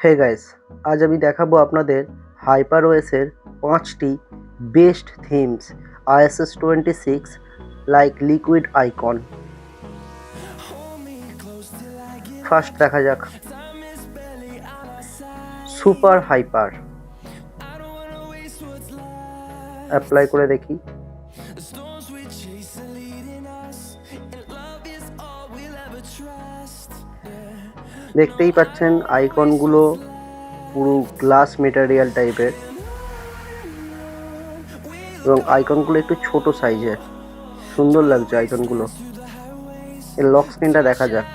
Hey guys, আজ আমি দেখাবো আপনাদের HyperOS-এর 5টি best themes iOS 26 like liquid icon. First দেখা যাক সুপার হাইপার। অ্যাপ্লাই করে দেখি। দেখতেই পাচ্ছেন আইকনগুলো পুরো গ্লাস মেটেরিয়াল টাইপের এবং আইকনগুলো একটু ছোট সাইজের, সুন্দর লাগছে আইকনগুলো। এর লক স্ক্রিনটা দেখা যাক।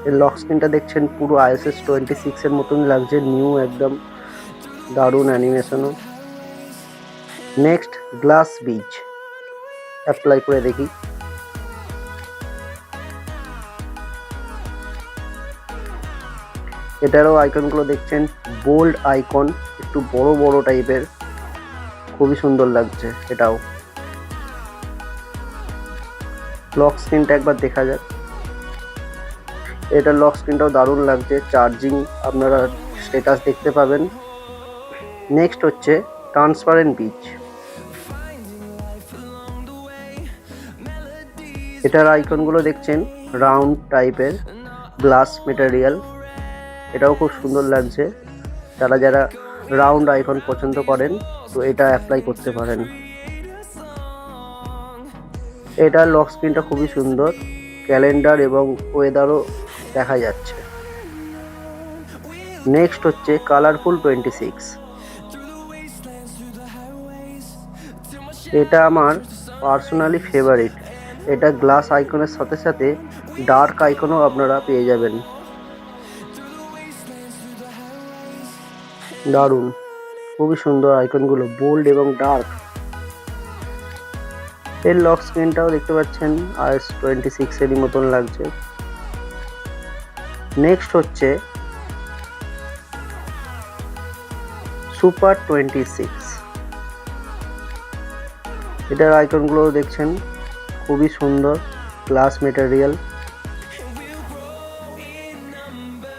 এর লক স্ক্রিনটা দেখছেন পুরো iOS 26 এর মতন লাগছে, নিউ একদম, দারুণ অ্যানিমেশনও। নেক্সট গ্লাস বিচ, অ্যাপ্লাই করে দেখি। এটারও আইকনগুলো দেখছেন বোল্ড আইকন, একটু বড় বড় টাইপের, খুবই সুন্দর লাগছে এটাও। লক স্ক্রিনটা একবার দেখা যাক। এটার লক স্ক্রিনটাও দারুণ লাগছে, চার্জিং আপনারা স্ট্যাটাস দেখতে পাবেন। নেক্সট হচ্ছে ট্রান্সপারেন্ট বিচ। এটার আইকনগুলো দেখছেন রাউন্ড টাইপের, গ্লাস মেটেরিয়াল, এটাও খুব সুন্দর লাগছে। যারা রাউন্ড আইকন পছন্দ করেন তো এটা অ্যাপ্লাই করতে পারেন। এটার লক স্ক্রিনটা খুবই সুন্দর, ক্যালেন্ডার এবং ওয়েদারও দেখা যাচ্ছে। নেক্সট হচ্ছে কালারফুল 26। এটা আমার পার্সোনালি ফেভারিট। এটা গ্লাস আইকনের সাথে সাথে ডার্ক আইকনও আপনারা পেয়ে যাবেন। দারুণ, খুবই সুন্দর আইকনগুলো, বোল্ড এবং ডার্ক। এর লক স্ক্রিনটাও দেখতে পাচ্ছেন iOS 26 এরই মতন লাগছে। নেক্সট হচ্ছে সুপার 26। এটার আইকনগুলো দেখছেন খুবই সুন্দর, গ্লাস মেটেরিয়াল।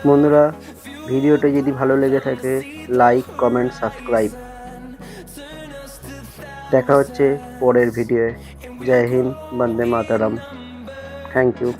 বন্ধুরা, ভিডিওটা যদি ভালো লেগে থাকে লাইক, কমেন্ট, সাবস্ক্রাইব। দেখা হচ্ছে পরের ভিডিওয়ে। জয় হিন্দ, বন্দে মাতারাম। Thank you.